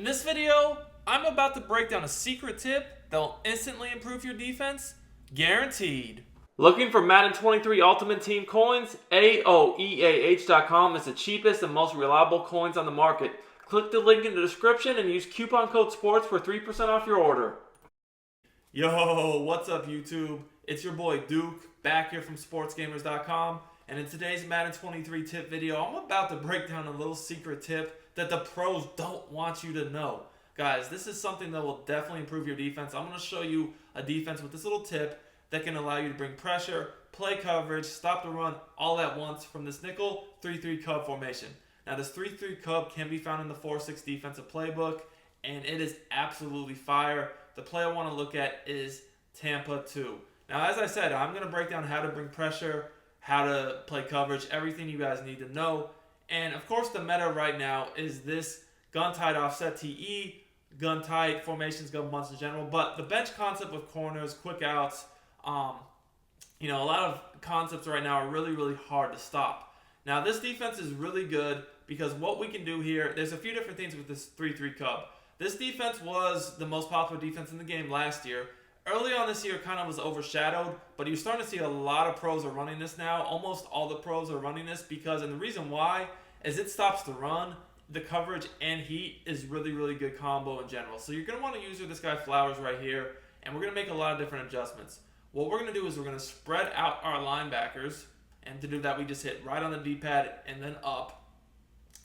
In this video, I'm about to break down a secret tip that will instantly improve your defense, guaranteed. Looking for Madden 23 Ultimate Team coins? AOEAH.com is the cheapest and most reliable coins on the market. Click the link in the description and use coupon code SPORTS for 3% off your order. Yo, what's up YouTube? It's your boy Duke, back here from sportsgamers.com, and in today's Madden 23 tip video, I'm about to break down a little secret tip that the pros don't want you to know. Guys, this is something that will definitely improve your defense. I'm going to show you a defense with this little tip that can allow you to bring pressure, play coverage, stop the run all at once from this nickel 3-3 cub formation. Now this 3-3 cub can be found in the 4-6 defensive playbook, and it is absolutely fire. The play I want to look at is Tampa 2. Now as I said, I'm going to break down how to bring pressure, how to play coverage, everything you guys need to know. And of course the meta right now is this gun tight offset TE, gun tight formations, gun bunts in general. But the bench concept with corners, quick outs, a lot of concepts right now are really hard to stop. Now this defense is really good because what we can do here, there's a few different things with this 3-3 cub. This defense was the most popular defense in the game last year. Early on this year kind of was overshadowed, but you're starting to see a lot of pros are running this now. Almost all the pros are running this because, and the reason why is it stops the run, the coverage, and heat is really good combo in general. So you're going to want to use this guy Flowers right here, and we're going to make a lot of different adjustments. What we're going to do is we're going to spread out our linebackers, and to do that we just hit right on the D-pad and then up,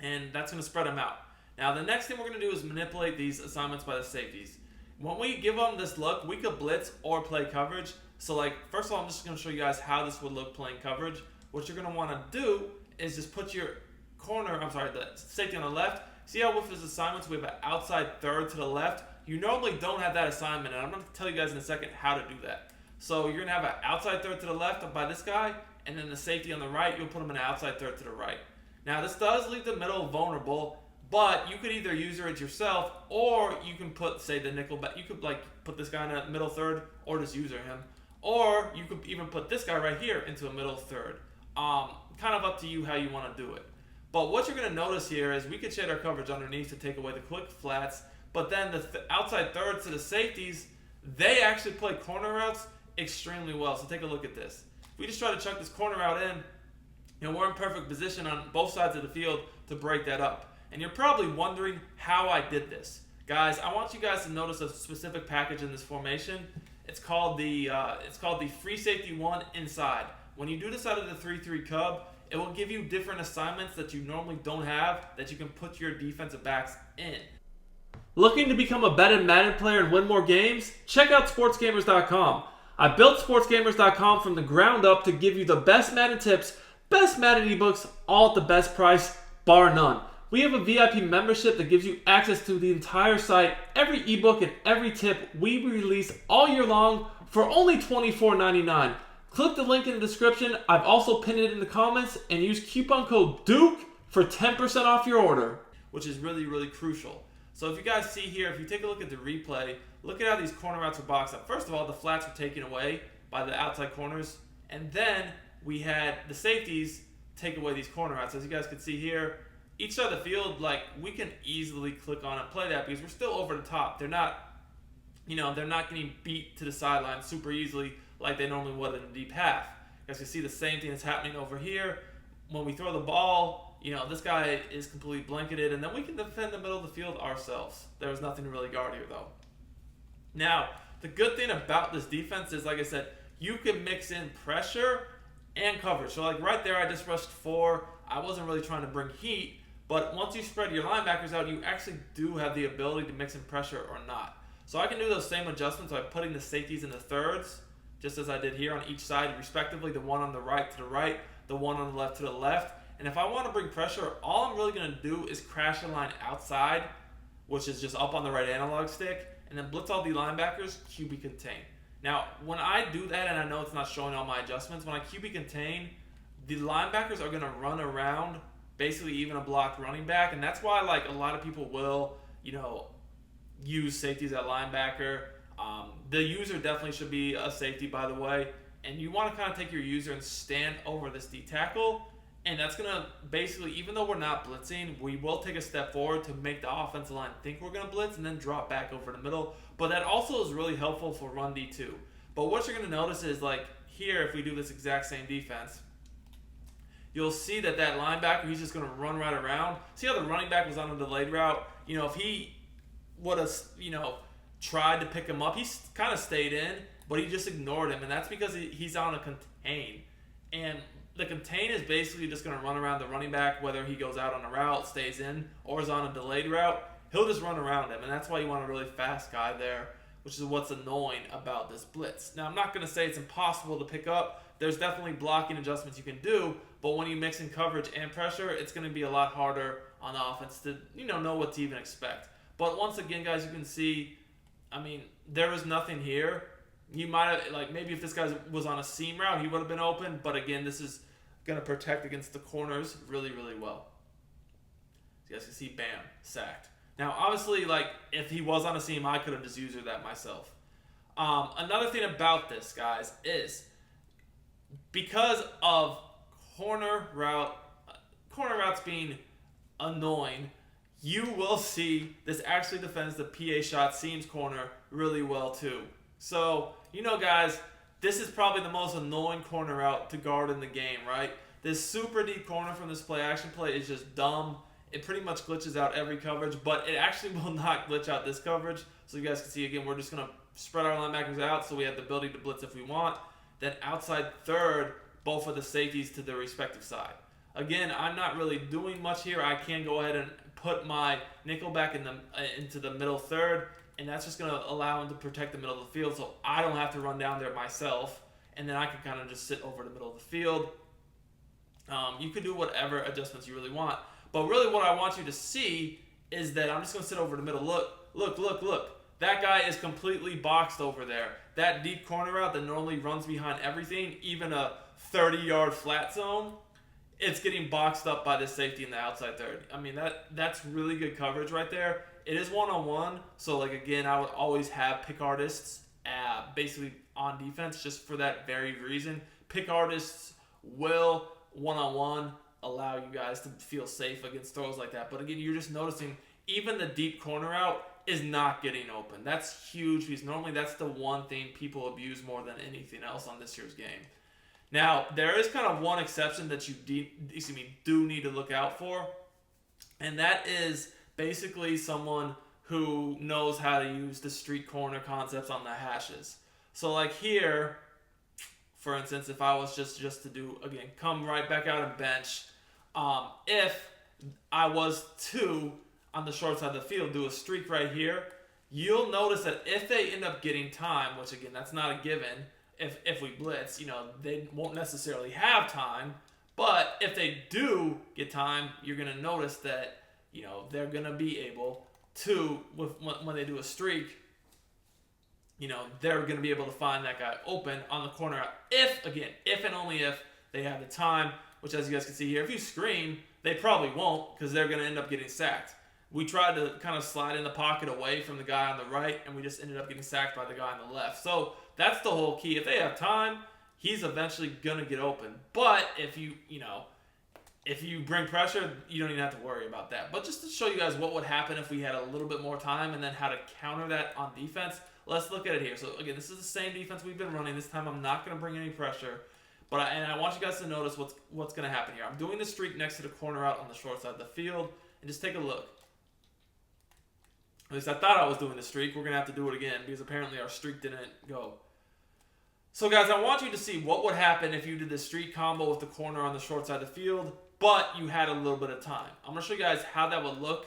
and that's going to spread them out. Now the next thing we're going to do is manipulate these assignments by the safeties. When we give them this look, we could blitz or play coverage. So first of all, I'm just going to show you guys how this would look playing coverage. What you're going to want to do is just put your the safety on the left. See how with his assignments we have an outside third to the left? You normally don't have that assignment, and I'm going to tell you guys in a second how to do that. So you're going to have an outside third to the left by this guy, and then the safety on the right, you'll put him in an outside third to the right. Now this does leave the middle vulnerable, but you could either user it yourself, or you can put, say, the nickel back. You could put this guy in a middle third, or just user him. Or you could even put this guy right here into a middle third. Kind of up to you how you want to do it. But what you're going to notice here is we could shade our coverage underneath to take away the quick flats, but then the outside thirds to the safeties, they actually play corner routes extremely well. So take a look at this. If we just try to chuck this corner route in, we're in perfect position on both sides of the field to break that up. And you're probably wondering how I did this. Guys, I want you guys to notice a specific package in this formation. It's called the free safety 1 inside. When you do this out of the 3-3 cub, it will give you different assignments that you normally don't have that you can put your defensive backs in. Looking to become a better Madden player and win more games? Check out sportsgamers.com. I built sportsgamers.com from the ground up to give you the best Madden tips, best Madden ebooks, all at the best price, bar none. We have a VIP membership that gives you access to the entire site, every ebook and every tip we release all year long for only $24.99. Click the link in the description. I've also pinned it in the comments, and use coupon code DUKE for 10% off your order, which is really crucial. So if you guys see here, if you take a look at the replay, look at how these corner routes are boxed up. First of all, the flats were taken away by the outside corners, and then we had the safeties take away these corner routes. As you guys can see here, each side of the field, we can easily click on and play that because we're still over the top. They're not getting beat to the sideline super easily like they normally would in the deep half. You guys can see the same thing that's happening over here. When we throw the ball, this guy is completely blanketed, and then we can defend the middle of the field ourselves. There's nothing to really guard here, though. Now, the good thing about this defense is, like I said, you can mix in pressure and coverage. So, right there, I just rushed 4. I wasn't really trying to bring heat. But once you spread your linebackers out, you actually do have the ability to mix in pressure or not. So I can do those same adjustments by putting the safeties in the thirds, just as I did here on each side, respectively, the one on the right to the right, the one on the left to the left. And if I want to bring pressure, all I'm really going to do is crash the line outside, which is just up on the right analog stick, and then blitz all the linebackers, QB contain. Now, when I do that, and I know it's not showing all my adjustments, when I QB contain, the linebackers are going to run around basically even a blocked running back, and that's why a lot of people will use safeties at linebacker. The user definitely should be a safety, by the way, and you want to kind of take your user and stand over this D tackle And that's going to basically, even though we're not blitzing, we will take a step forward to make the offensive line think we're going to blitz and then drop back over the middle. But that also is really helpful for run D too. But what you're going to notice is, like here, if we do this exact same defense, you'll see that linebacker, he's just going to run right around. See how the running back was on a delayed route? If he would have, tried to pick him up, he kind of stayed in, but he just ignored him. And that's because he's on a contain. And the contain is basically just going to run around the running back, whether he goes out on a route, stays in, or is on a delayed route. He'll just run around him, and that's why you want a really fast guy there, which is what's annoying about this blitz. Now, I'm not going to say it's impossible to pick up. There's definitely blocking adjustments you can do, but when you mix in coverage and pressure, it's going to be a lot harder on the offense to know what to even expect. But once again, guys, you can see, there was nothing here. You might have, maybe if this guy was on a seam route, he would have been open, but again, this is going to protect against the corners really, really well. So you guys can see, bam, sacked. Now, obviously, if he was on a seam, I could have just used that myself. Another thing about this, guys, is because of corner routes being annoying, you will see this actually defends the PA shot seams corner really well too. So, guys, this is probably the most annoying corner route to guard in the game, right? This super deep corner from this play action play is just dumb. It pretty much glitches out every coverage, but it actually will not glitch out this coverage. So you guys can see, again, we're just going to spread our linebackers out so we have the ability to blitz if we want. Then outside third, both of the safeties to their respective side. Again, I'm not really doing much here. I can go ahead and put my nickel back into the middle third, and that's just going to allow him to protect the middle of the field so I don't have to run down there myself, and then I can kind of just sit over the middle of the field. You can do whatever adjustments you really want, but really what I want you to see is that I'm just going to sit over the middle. Look. That guy is completely boxed over there. That deep corner route that normally runs behind everything, even a 30-yard flat zone, it's getting boxed up by the safety in the outside third. That's really good coverage right there. It is one-on-one, so again, I would always have pick artists basically on defense just for that very reason. Pick artists will one-on-one allow you guys to feel safe against throws like that. But again, you're just noticing even the deep corner out is not getting open. That's huge because normally that's the one thing people abuse more than anything else on this year's game. Now, there is kind of one exception that you do need to look out for, and that is basically someone who knows how to use the street corner concepts on the hashes. So here, for instance, if I was just to do, again, come right back out and bench, if I was to, on the short side of the field, do a streak right here, you'll notice that if they end up getting time, which again, that's not a given, if we blitz, they won't necessarily have time, but if they do get time, you're going to notice that, they're going to be able to, when they do a streak, they're going to be able to find that guy open on the corner. If and only if they have the time, which as you guys can see here, if you screen, they probably won't because they're going to end up getting sacked. We tried to kind of slide in the pocket away from the guy on the right, and we just ended up getting sacked by the guy on the left. So that's the whole key. If they have time, he's eventually going to get open. But if you bring pressure, you don't even have to worry about that. But just to show you guys what would happen if we had a little bit more time and then how to counter that on defense, let's look at it here. So again, this is the same defense we've been running. This time I'm not going to bring any pressure. But I want you guys to notice what's going to happen here. I'm doing the streak next to the corner out on the short side of the field. And just take a look. At least I thought I was doing the streak. We're going to have to do it again because apparently our streak didn't go. So guys, I want you to see what would happen if you did the streak combo with the corner on the short side of the field, but you had a little bit of time. I'm going to show you guys how that would look,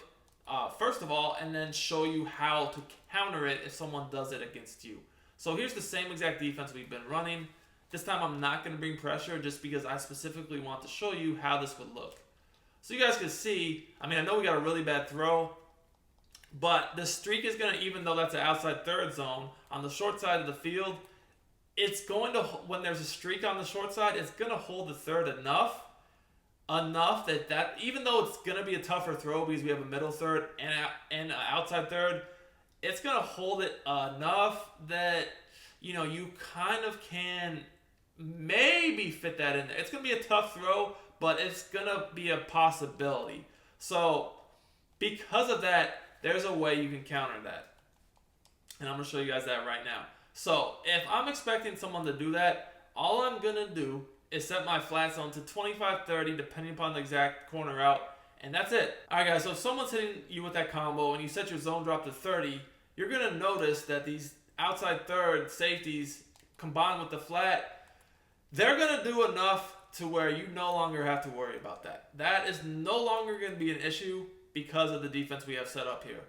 first of all, and then show you how to counter it if someone does it against you. So here's the same exact defense we've been running. This time I'm not going to bring pressure just because I specifically want to show you how this would look. So you guys can see, I know we got a really bad throw, but the streak is going to, even though that's an outside third zone, on the short side of the field, it's going to, when there's a streak on the short side, it's going to hold the third enough that even though it's going to be a tougher throw because we have a middle third and an outside third, it's going to hold it enough that, you kind of can maybe fit that in there. It's going to be a tough throw, but it's going to be a possibility. So because of that, there's a way you can counter that. And I'm going to show you guys that right now. So if I'm expecting someone to do that, all I'm going to do is set my flat zone to 25-30 depending upon the exact corner route. And that's it. Alright guys, so if someone's hitting you with that combo and you set your zone drop to 30, you're going to notice that these outside third safeties combined with the flat, they're going to do enough to where you no longer have to worry about that. That is no longer going to be an issue because of the defense we have set up here.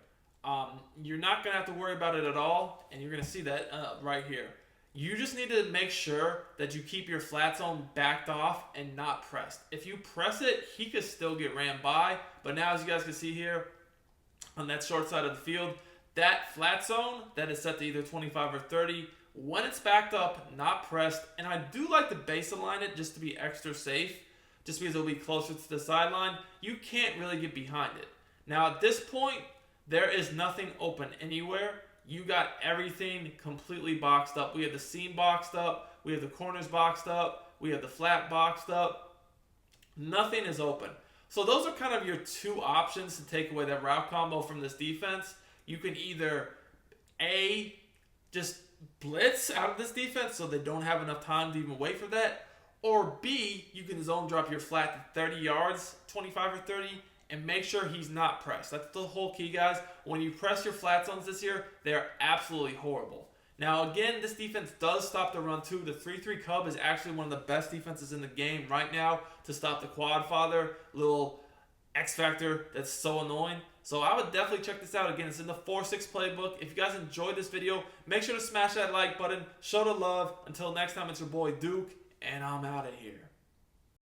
You're not going to have to worry about it at all, and you're going to see that right here. You just need to make sure that you keep your flat zone backed off and not pressed. If you press it, he could still get ran by, but now as you guys can see here on that short side of the field, that flat zone that is set to either 25 or 30, when it's backed up, not pressed, and I do like to base align it just to be extra safe, just because it'll be closer to the sideline, you can't really get behind it. Now at this point, there is nothing open anywhere. You got everything completely boxed up. We have the seam boxed up. We have the corners boxed up. We have the flat boxed up. Nothing is open. So those are kind of your two options to take away that route combo from this defense. You can either A, just blitz out of this defense so they don't have enough time to even wait for that, or B, you can zone drop your flat to 30 yards, 25 or 30, and make sure he's not pressed. That's the whole key, guys. When you press your flat zones this year, they're absolutely horrible. Now, again, this defense does stop the run too. The 3-3 Cub is actually one of the best defenses in the game right now to stop the quad father, little X factor that's so annoying. So I would definitely check this out. Again, it's in the 4-6 playbook. If you guys enjoyed this video, make sure to smash that like button. Show the love. Until next time, it's your boy Duke, and I'm out of here.